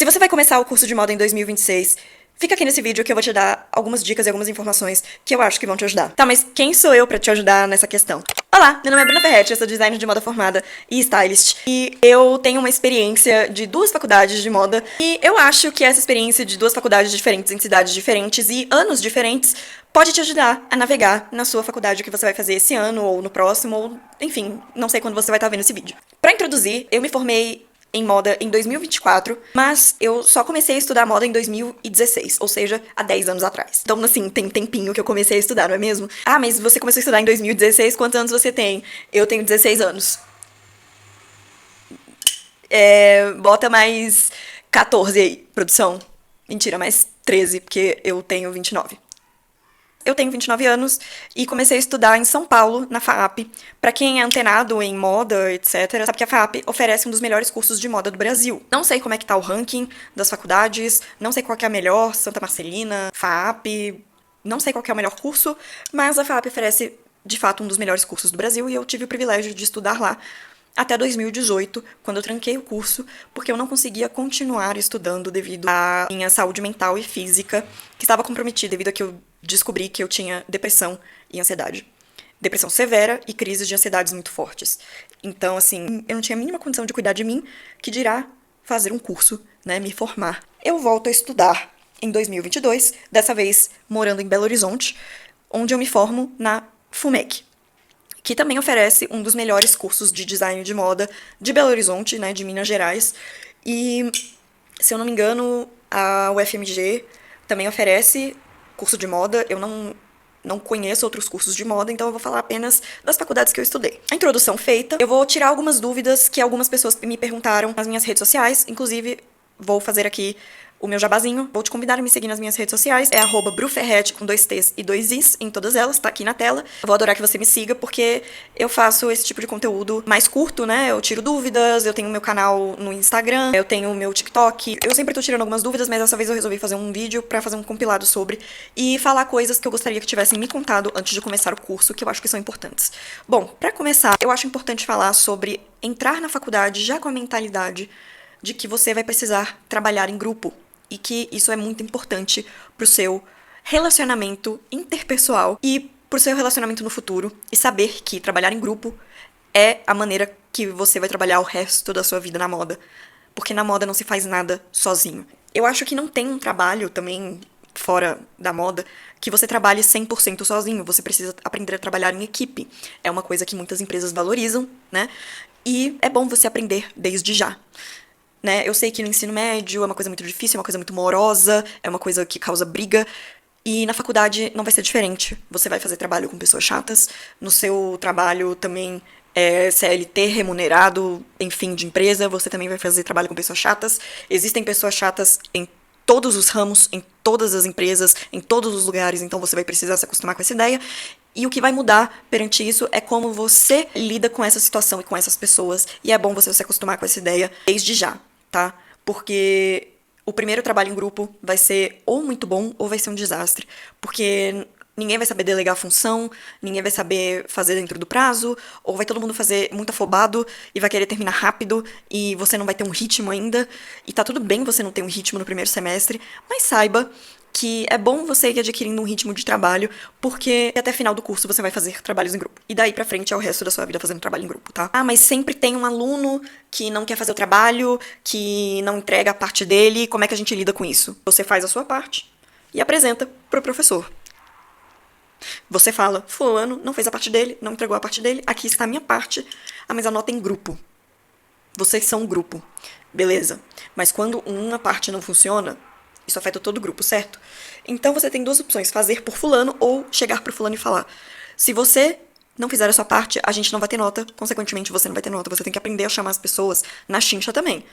Se você vai começar o curso de moda em 2026, fica aqui nesse vídeo que eu vou te dar algumas dicas e algumas informações que eu acho que vão te ajudar. Tá, mas quem sou eu pra te ajudar nessa questão? Olá, meu nome é Bruna Ferretti, eu sou designer de moda formada e stylist. E eu tenho uma experiência de 2 faculdades de moda. E eu acho que essa experiência de 2 faculdades diferentes, em cidades diferentes e anos diferentes, pode te ajudar a navegar na sua faculdade que você vai fazer esse ano, ou no próximo, ou enfim, não sei quando você vai estar vendo esse vídeo. Pra introduzir, eu me formei em moda em 2024, mas eu só comecei a estudar moda em 2016, ou seja, há 10 anos atrás. Então, assim, tem tempinho que eu comecei a estudar, não é mesmo? Ah, mas você começou a estudar em 2016, quantos anos você tem? Eu tenho 16 anos. Bota mais 14 aí, produção. Mentira, mais 13, porque eu tenho 29. Eu tenho 29 anos e comecei a estudar em São Paulo, na FAAP. Pra quem é antenado em moda, etc., sabe que a FAAP oferece um dos melhores cursos de moda do Brasil. Não sei como é que tá o ranking das faculdades, não sei qual que é a melhor, Santa Marcelina, FAAP, não sei qual que é o melhor curso, mas a FAAP oferece, de fato, um dos melhores cursos do Brasil e eu tive o privilégio de estudar lá até 2018, quando eu tranquei o curso, porque eu não conseguia continuar estudando devido à minha saúde mental e física, que estava comprometida devido a que eu descobri que eu tinha depressão e ansiedade. Depressão severa e crises de ansiedades muito fortes. Então, assim, eu não tinha a mínima condição de cuidar de mim, que dirá fazer um curso, né, me formar. Eu volto a estudar em 2022, dessa vez morando em Belo Horizonte, onde eu me formo na FUMEC, que também oferece um dos melhores cursos de design de moda de Belo Horizonte, né, de Minas Gerais. E, se eu não me engano, a UFMG também oferece curso de moda. Eu não conheço outros cursos de moda, então eu vou falar apenas das faculdades que eu estudei. A introdução feita, eu vou tirar algumas dúvidas que algumas pessoas me perguntaram nas minhas redes sociais, inclusive vou fazer aqui o meu jabazinho. Vou te convidar a me seguir nas minhas redes sociais. É @bruferretti com 2 T's e 2 I's em todas elas, tá aqui na tela. Eu vou adorar que você me siga, porque eu faço esse tipo de conteúdo mais curto, né? Eu tiro dúvidas, eu tenho meu canal no Instagram, eu tenho o meu TikTok. Eu sempre tô tirando algumas dúvidas, mas dessa vez eu resolvi fazer um vídeo pra fazer um compilado sobre e falar coisas que eu gostaria que tivessem me contado antes de começar o curso, que eu acho que são importantes. Bom, pra começar, eu acho importante falar sobre entrar na faculdade já com a mentalidade de que você vai precisar trabalhar em grupo e que isso é muito importante pro seu relacionamento interpessoal e pro seu relacionamento no futuro, e saber que trabalhar em grupo é a maneira que você vai trabalhar o resto da sua vida na moda, porque na moda não se faz nada sozinho. Eu acho que não tem um trabalho também fora da moda que você trabalhe 100% sozinho. Você precisa aprender a trabalhar em equipe. É uma coisa que muitas empresas valorizam, né? E é bom você aprender desde já. Né? Eu sei que no ensino médio é uma coisa muito difícil, é uma coisa muito morosa, é uma coisa que causa briga. E na faculdade não vai ser diferente. Você vai fazer trabalho com pessoas chatas. No seu trabalho também é CLT, remunerado, enfim, de empresa, você também vai fazer trabalho com pessoas chatas. Existem pessoas chatas em todos os ramos, em todas as empresas, em todos os lugares, então você vai precisar se acostumar com essa ideia. E o que vai mudar perante isso é como você lida com essa situação e com essas pessoas. E é bom você se acostumar com essa ideia desde já, tá? Porque o primeiro trabalho em grupo vai ser ou muito bom ou vai ser um desastre. Porque ninguém vai saber delegar a função, ninguém vai saber fazer dentro do prazo, ou vai todo mundo fazer muito afobado e vai querer terminar rápido e você não vai ter um ritmo ainda. E tá tudo bem você não ter um ritmo no primeiro semestre, mas saiba que é bom você ir adquirindo um ritmo de trabalho, porque até final do curso você vai fazer trabalhos em grupo. E daí pra frente é o resto da sua vida fazendo trabalho em grupo, tá? Ah, mas sempre tem um aluno que não quer fazer o trabalho, que não entrega a parte dele. Como é que a gente lida com isso? Você faz a sua parte e apresenta pro professor. Você fala, fulano não fez a parte dele, não entregou a parte dele, aqui está a minha parte, mas anota em grupo. Vocês são um grupo, beleza. Mas quando uma parte não funciona, isso afeta todo o grupo, certo? Então você tem 2 opções, fazer por fulano ou chegar pro fulano e falar. Se você não fizer a sua parte, a gente não vai ter nota, consequentemente você não vai ter nota. Você tem que aprender a chamar as pessoas na chincha também.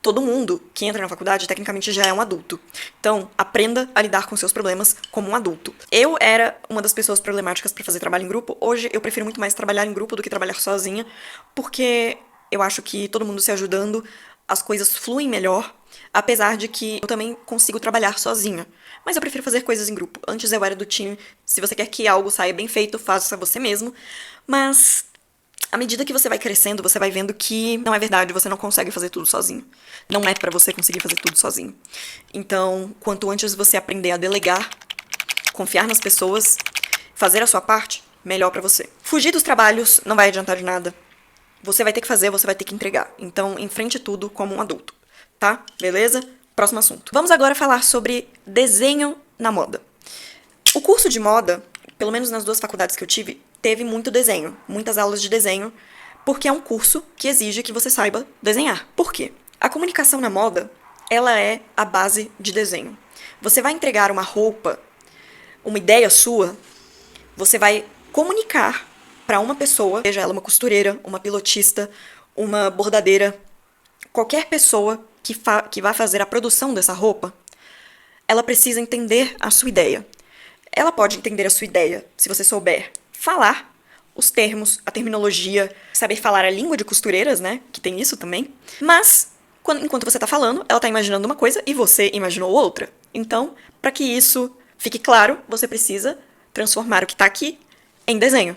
Todo mundo que entra na faculdade, tecnicamente, já é um adulto. Então, aprenda a lidar com seus problemas como um adulto. Eu era uma das pessoas problemáticas para fazer trabalho em grupo. Hoje, eu prefiro muito mais trabalhar em grupo do que trabalhar sozinha, porque eu acho que todo mundo se ajudando, as coisas fluem melhor, apesar de que eu também consigo trabalhar sozinha. Mas eu prefiro fazer coisas em grupo. Antes eu era do time, se você quer que algo saia bem feito, faça você mesmo. Mas À medida que você vai crescendo, você vai vendo que não é verdade, você não consegue fazer tudo sozinho. Não é pra você conseguir fazer tudo sozinho. Então, quanto antes você aprender a delegar, confiar nas pessoas, fazer a sua parte, melhor pra você. Fugir dos trabalhos não vai adiantar de nada. Você vai ter que fazer, você vai ter que entregar. Então, enfrente tudo como um adulto, tá? Beleza? Próximo assunto. Vamos agora falar sobre desenho na moda. O curso de moda, pelo menos nas 2 faculdades que eu tive, teve muito desenho, muitas aulas de desenho, porque é um curso que exige que você saiba desenhar. Por quê? A comunicação na moda, ela é a base de desenho. Você vai entregar uma roupa, uma ideia sua, você vai comunicar para uma pessoa, seja ela uma costureira, uma pilotista, uma bordadeira, qualquer pessoa que vai fazer a produção dessa roupa, ela precisa entender a sua ideia. Ela pode entender a sua ideia se você souber falar os termos, a terminologia, saber falar a língua de costureiras, né? Que tem isso também. Mas, enquanto você tá falando, ela tá imaginando uma coisa e você imaginou outra. Então, para que isso fique claro, você precisa transformar o que tá aqui em desenho.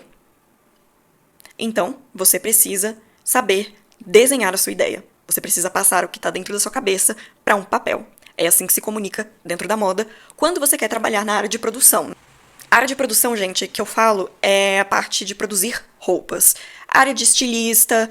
Então, você precisa saber desenhar a sua ideia. Você precisa passar o que tá dentro da sua cabeça para um papel. É assim que se comunica dentro da moda quando você quer trabalhar na área de produção. A área de produção, gente, que eu falo é a parte de produzir roupas. A área de estilista,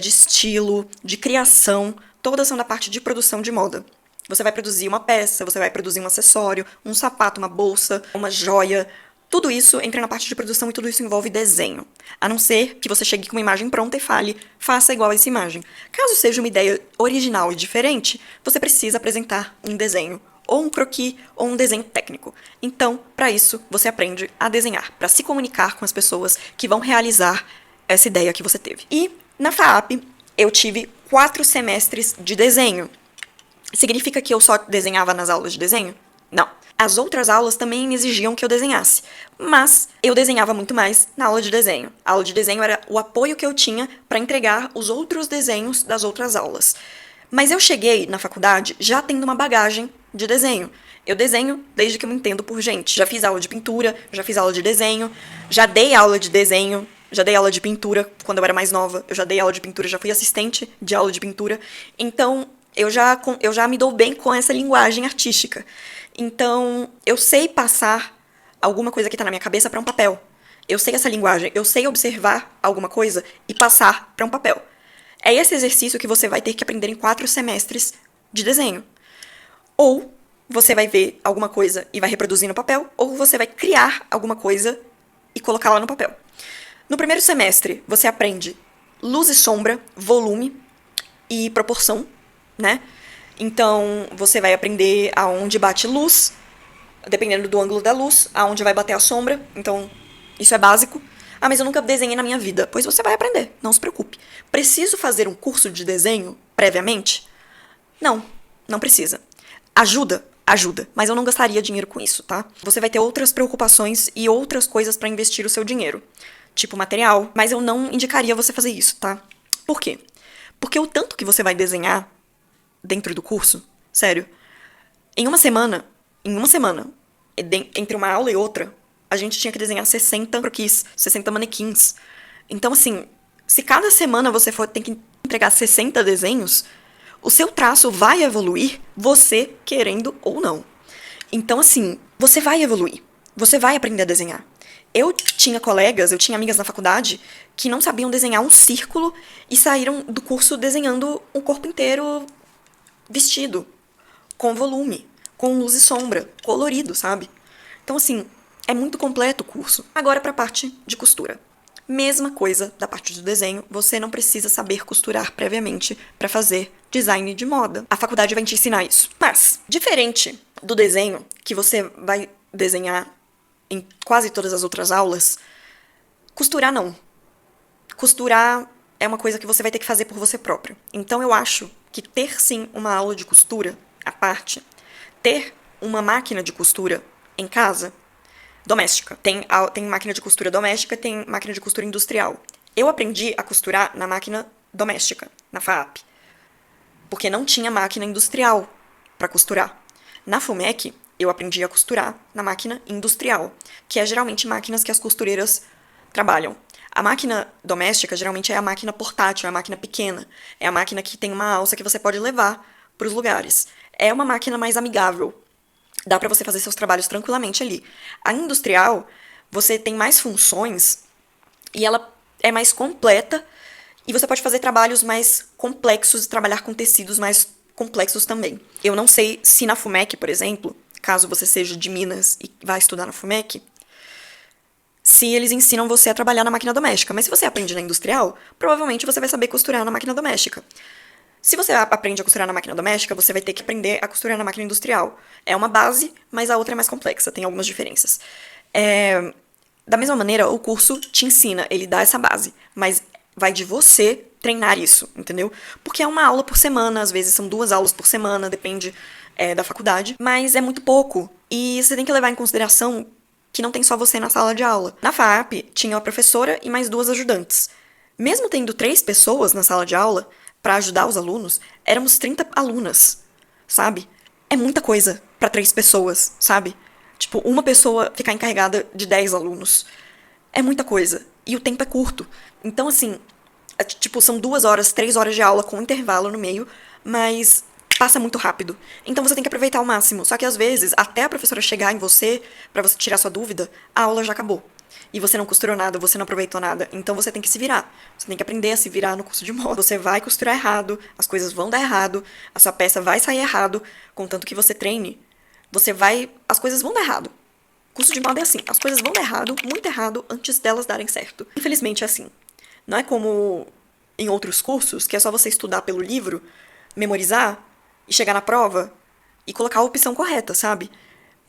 de estilo, de criação, todas são da parte de produção de moda. Você vai produzir uma peça, você vai produzir um acessório, um sapato, uma bolsa, uma joia. Tudo isso entra na parte de produção e tudo isso envolve desenho. A não ser que você chegue com uma imagem pronta e fale, faça igual a essa imagem. Caso seja uma ideia original e diferente, você precisa apresentar um desenho, ou um croquis, ou um desenho técnico. Então, para isso, você aprende a desenhar, para se comunicar com as pessoas que vão realizar essa ideia que você teve. E, na FAAP, eu tive 4 semestres de desenho. Significa que eu só desenhava nas aulas de desenho? Não. As outras aulas também exigiam que eu desenhasse, mas eu desenhava muito mais na aula de desenho. A aula de desenho era o apoio que eu tinha para entregar os outros desenhos das outras aulas. Mas eu cheguei na faculdade já tendo uma bagagem de desenho. Eu desenho desde que eu me entendo por gente. Já fiz aula de pintura, já fiz aula de desenho, já dei aula de desenho, já dei aula de pintura quando eu era mais nova. Eu já dei aula de pintura, já fui assistente de aula de pintura. Então, eu já me dou bem com essa linguagem artística. Então, eu sei passar alguma coisa que tá na minha cabeça para um papel. Eu sei essa linguagem, eu sei observar alguma coisa e passar para um papel. É esse exercício que você vai ter que aprender em 4 semestres de desenho. Ou você vai ver alguma coisa e vai reproduzir no papel, ou você vai criar alguma coisa e colocar lá no papel. No primeiro semestre, você aprende luz e sombra, volume e proporção, né? Então, você vai aprender aonde bate luz, dependendo do ângulo da luz, aonde vai bater a sombra. Então, isso é básico. Ah, mas eu nunca desenhei na minha vida. Pois você vai aprender, não se preocupe. Preciso fazer um curso de desenho previamente? Não, não precisa. Ajuda? Ajuda, mas eu não gastaria dinheiro com isso, tá? Você vai ter outras preocupações e outras coisas para investir o seu dinheiro, tipo material, mas eu não indicaria você fazer isso, tá? Por quê? Porque o tanto que você vai desenhar dentro do curso, sério, em uma semana, entre uma aula e outra, a gente tinha que desenhar 60 croquis, 60 manequins. Então, assim, se cada semana você tem que entregar 60 desenhos, o seu traço vai evoluir, você querendo ou não. Então, assim, você vai evoluir. Você vai aprender a desenhar. Eu tinha amigas na faculdade que não sabiam desenhar um círculo e saíram do curso desenhando um corpo inteiro vestido, com volume, com luz e sombra, colorido, sabe? Então, assim, é muito completo o curso. Agora pra parte de costura. Mesma coisa da parte do desenho, você não precisa saber costurar previamente para fazer design de moda. A faculdade vai te ensinar isso. Mas, diferente do desenho, que você vai desenhar em quase todas as outras aulas, costurar não. Costurar é uma coisa que você vai ter que fazer por você próprio. Então eu acho que ter sim uma aula de costura à parte, ter uma máquina de costura em casa, doméstica. Tem máquina de costura doméstica, tem máquina de costura industrial. Eu aprendi a costurar na máquina doméstica, na FAAP, porque não tinha máquina industrial para costurar. Na FUMEC, eu aprendi a costurar na máquina industrial, que é geralmente máquinas que as costureiras trabalham. A máquina doméstica geralmente é a máquina portátil, é a máquina pequena. É a máquina que tem uma alça que você pode levar para os lugares. É uma máquina mais amigável. Dá para você fazer seus trabalhos tranquilamente ali. A industrial, você tem mais funções e ela é mais completa e você pode fazer trabalhos mais complexos e trabalhar com tecidos mais complexos também. Eu não sei se na FUMEC, por exemplo, caso você seja de Minas e vá estudar na FUMEC, se eles ensinam você a trabalhar na máquina doméstica. Mas se você aprende na industrial, provavelmente você vai saber costurar na máquina doméstica. Se você aprende a costurar na máquina doméstica, você vai ter que aprender a costurar na máquina industrial. É uma base, mas a outra é mais complexa, tem algumas diferenças. Da mesma maneira, o curso te ensina, ele dá essa base, mas vai de você treinar isso, entendeu? Porque é uma aula por semana, às vezes são 2 aulas por semana, depende da faculdade, mas é muito pouco. E você tem que levar em consideração que não tem só você na sala de aula. Na FAAP, tinha a professora e mais 2 ajudantes. Mesmo tendo 3 pessoas na sala de aula, para ajudar os alunos, éramos 30 alunas, sabe? É muita coisa para 3 pessoas, sabe? Tipo, uma pessoa ficar encarregada de 10 alunos. É muita coisa. E o tempo é curto. Então, assim, tipo, são 2 horas, 3 horas de aula com intervalo no meio, mas passa muito rápido. Então você tem que aproveitar ao máximo. Só que às vezes, até a professora chegar em você, pra você tirar sua dúvida, a aula já acabou. E você não costurou nada, você não aproveitou nada. Então você tem que se virar. Você tem que aprender a se virar no curso de moda. Você vai costurar errado, as coisas vão dar errado, a sua peça vai sair errado, contanto que você treine. As coisas vão dar errado. Curso de moda é assim, as coisas vão dar errado, muito errado, antes delas darem certo. Infelizmente é assim. Não é como em outros cursos, que é só você estudar pelo livro, memorizar, e chegar na prova, e colocar a opção correta, sabe?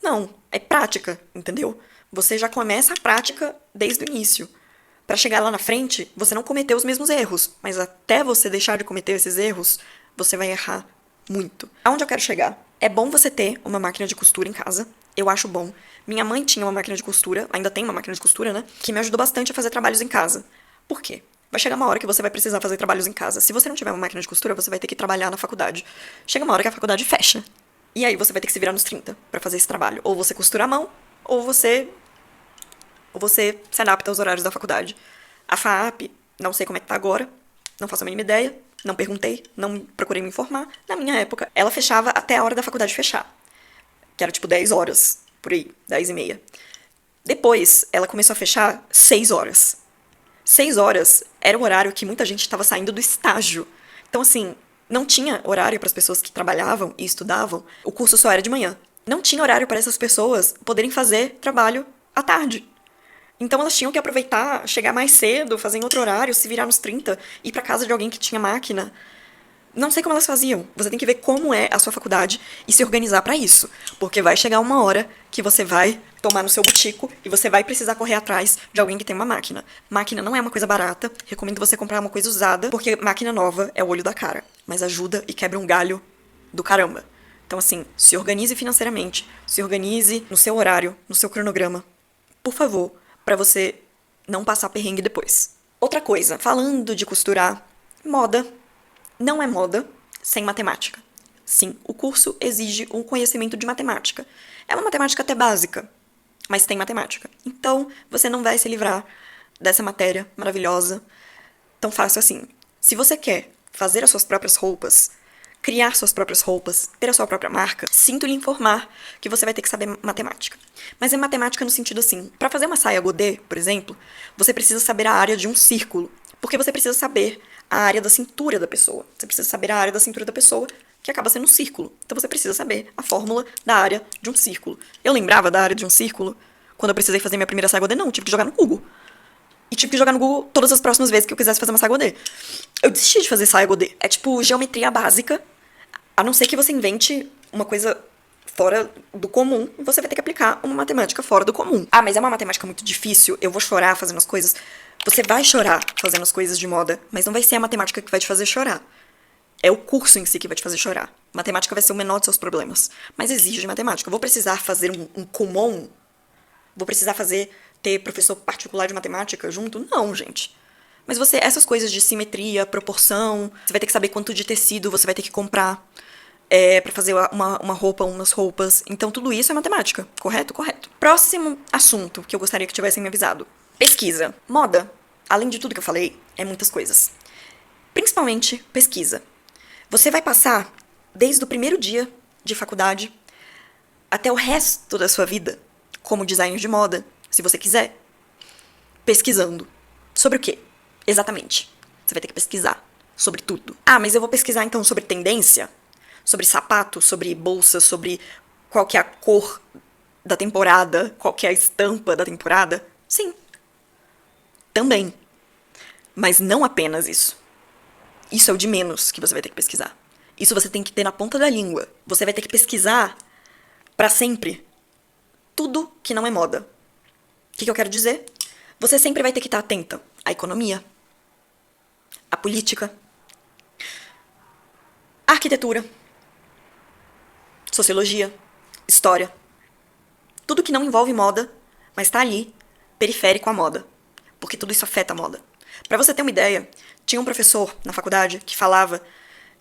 Não, é prática, entendeu? Você já começa a prática desde o início. Pra chegar lá na frente, você não cometer os mesmos erros, mas até você deixar de cometer esses erros, você vai errar muito. Aonde eu quero chegar? É bom você ter uma máquina de costura em casa. Eu acho bom. Minha mãe tinha uma máquina de costura, ainda tem uma máquina de costura, né? Que me ajudou bastante a fazer trabalhos em casa. Por quê? Vai chegar uma hora que você vai precisar fazer trabalhos em casa. Se você não tiver uma máquina de costura, você vai ter que trabalhar na faculdade. Chega uma hora que a faculdade fecha. E aí você vai ter que se virar nos 30 pra fazer esse trabalho. Ou você costura à mão, ou você se adapta aos horários da faculdade. A FAAP, não sei como é que tá agora, não faço a mínima ideia, não perguntei, não procurei me informar. Na minha época, ela fechava até a hora da faculdade fechar. Que era tipo 10 horas, por aí, 10 e meia. Depois, ela começou a fechar 6 horas. 6 horas era o horário que muita gente estava saindo do estágio. Então, assim, não tinha horário para as pessoas que trabalhavam e estudavam. O curso só era de manhã. Não tinha horário para essas pessoas poderem fazer trabalho à tarde. Então elas tinham que aproveitar, chegar mais cedo, fazer em outro horário, se virar nos 30, ir pra casa de alguém que tinha máquina. Não sei como elas faziam. Você tem que ver como é a sua faculdade e se organizar pra isso. Porque vai chegar uma hora que você vai tomar no seu butico e você vai precisar correr atrás de alguém que tem uma máquina. Máquina não é uma coisa barata. Recomendo você comprar uma coisa usada, porque máquina nova é o olho da cara. Mas ajuda e quebra um galho do caramba. Então, assim, se organize financeiramente, se organize no seu horário, no seu cronograma. Por favor, pra você não passar perrengue depois. Outra coisa, falando de costurar, moda não é moda sem matemática. Sim, o curso exige um conhecimento de matemática. É uma matemática até básica, mas tem matemática. Então, você não vai se livrar dessa matéria maravilhosa tão fácil assim. Se você quer fazer as suas próprias roupas, criar suas próprias roupas, ter a sua própria marca, sinto lhe informar que você vai ter que saber matemática. Mas é matemática no sentido assim, para fazer uma saia godê, por exemplo, você precisa saber a área de um círculo, porque você precisa saber a área da cintura da pessoa. Você precisa saber a área da cintura da pessoa, que acaba sendo um círculo. Então você precisa saber a fórmula da área de um círculo. Eu lembrava da área de um círculo quando eu precisei fazer minha primeira saia godê, não, tive que jogar no Google. E tive que jogar no Google todas as próximas vezes que eu quisesse fazer uma saia godê. Eu desisti de fazer saia godê. É tipo geometria básica, a não ser que você invente uma coisa fora do comum, você vai ter que aplicar uma matemática fora do comum. Ah, mas é uma matemática muito difícil, eu vou chorar fazendo as coisas. Você vai chorar fazendo as coisas de moda, mas não vai ser a matemática que vai te fazer chorar. É o curso em si que vai te fazer chorar. Matemática vai ser o menor dos seus problemas. Mas exige matemática. Eu vou precisar fazer um Kumon? Vou precisar ter professor particular de matemática junto? Não, gente. Mas essas coisas de simetria, proporção, você vai ter que saber quanto de tecido você vai ter que comprar pra fazer uma roupa, umas roupas. Então tudo isso é matemática, correto? Correto. Próximo assunto que eu gostaria que tivessem me avisado. Pesquisa. Moda além de tudo que eu falei, é muitas coisas. Principalmente pesquisa. Você vai passar, desde o primeiro dia de faculdade até o resto da sua vida, como designer de moda, se você quiser, pesquisando. Sobre o quê? Exatamente. Você vai ter que pesquisar sobre tudo. Ah, mas eu vou pesquisar então sobre tendência? Sobre sapato, sobre bolsa, sobre qual que é a cor da temporada, qual que é a estampa da temporada? Sim. Também. Mas não apenas isso. Isso é o de menos que você vai ter que pesquisar. Isso você tem que ter na ponta da língua. Você vai ter que pesquisar pra sempre tudo que não é moda. O que eu quero dizer? Você sempre vai ter que estar atenta à economia, à política, à arquitetura, sociologia, história. Tudo que não envolve moda, mas tá ali, periférico à moda. Porque tudo isso afeta a moda. Pra você ter uma ideia, tinha um professor na faculdade que falava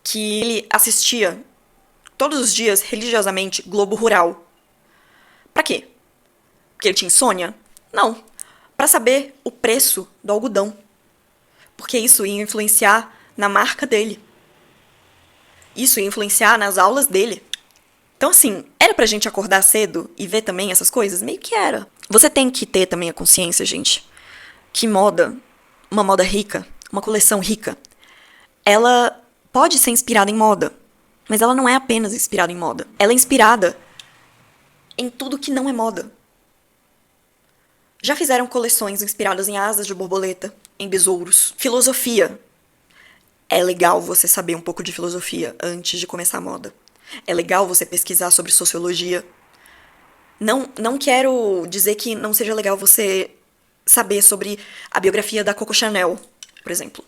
que ele assistia todos os dias, religiosamente, Globo Rural. Pra quê? Porque ele tinha insônia? Não. Pra saber o preço do algodão. Porque isso ia influenciar na marca dele. Isso ia influenciar nas aulas dele. Então, assim, era pra gente acordar cedo e ver também essas coisas? Meio que era. Você tem que ter também a consciência, gente, que moda, uma moda rica, uma coleção rica, ela pode ser inspirada em moda, mas ela não é apenas inspirada em moda. Ela é inspirada em tudo que não é moda. Já fizeram coleções inspiradas em asas de borboleta, em besouros, filosofia. É legal você saber um pouco de filosofia antes de começar a moda. É legal você pesquisar sobre sociologia. Não quero dizer que não seja legal você saber sobre a biografia da Coco Chanel, por exemplo.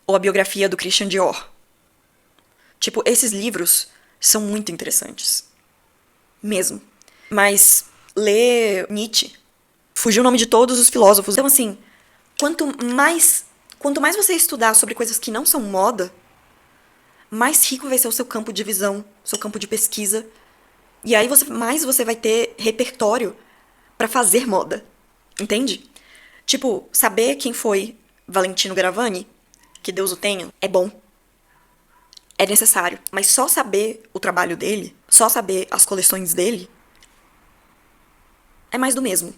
Ou a biografia do Christian Dior. Tipo, esses livros são muito interessantes. Mesmo. Mas ler Nietzsche, fugiu o nome de todos os filósofos. Então, assim, quanto mais você estudar sobre coisas que não são moda, mais rico vai ser o seu campo de visão, seu campo de pesquisa. E aí mais você vai ter repertório pra fazer moda. Entende? Tipo, saber quem foi Valentino Garavani, que Deus o tenha, é bom. É necessário. Mas só saber o trabalho dele, só saber as coleções dele, é mais do mesmo.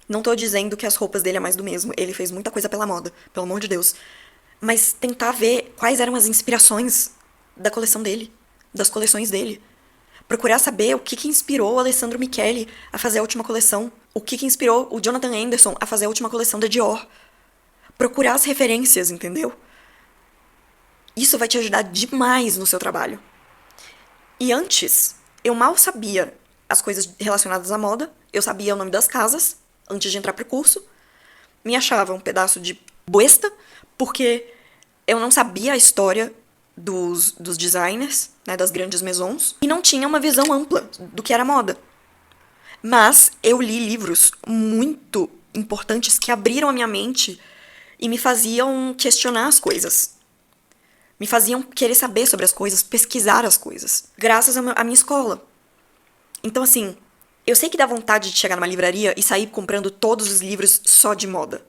Não tô dizendo que as roupas dele é mais do mesmo. Ele fez muita coisa pela moda, pelo amor de Deus. Mas tentar ver quais eram as inspirações da coleção dele, das coleções dele. Procurar saber o que inspirou o Alessandro Michele a fazer a última coleção. O que inspirou o Jonathan Anderson a fazer a última coleção da Dior. Procurar as referências, entendeu? Isso vai te ajudar demais no seu trabalho. E antes, eu mal sabia as coisas relacionadas à moda. Eu sabia o nome das casas, antes de entrar pro curso. Me achava um pedaço de besta, porque eu não sabia a história dos designers, né, das grandes maisons, e não tinha uma visão ampla do que era moda. Mas eu li livros muito importantes que abriram a minha mente e me faziam questionar as coisas. Me faziam querer saber sobre as coisas, pesquisar as coisas, graças à minha escola. Então, assim, eu sei que dá vontade de chegar numa livraria e sair comprando todos os livros só de moda.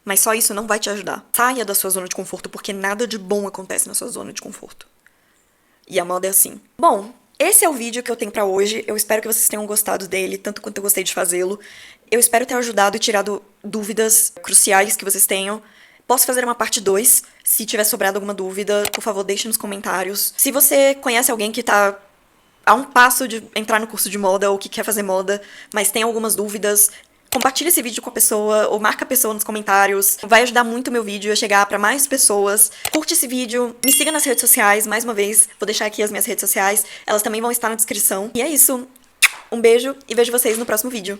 Mas só isso não vai te ajudar. Saia da sua zona de conforto, porque nada de bom acontece na sua zona de conforto. E a moda é assim. Bom, esse é o vídeo que eu tenho pra hoje. Eu espero que vocês tenham gostado dele, tanto quanto eu gostei de fazê-lo. Eu espero ter ajudado e tirado dúvidas cruciais que vocês tenham. Posso fazer uma parte 2. Se tiver sobrado alguma dúvida, por favor, deixe nos comentários. Se você conhece alguém que tá a um passo de entrar no curso de moda ou que quer fazer moda, mas tem algumas dúvidas, compartilha esse vídeo com a pessoa ou marca a pessoa nos comentários. Vai ajudar muito o meu vídeo a chegar pra mais pessoas. Curte esse vídeo, me siga nas redes sociais, mais uma vez, vou deixar aqui as minhas redes sociais, elas também vão estar na descrição. E é isso. Um beijo e vejo vocês no próximo vídeo.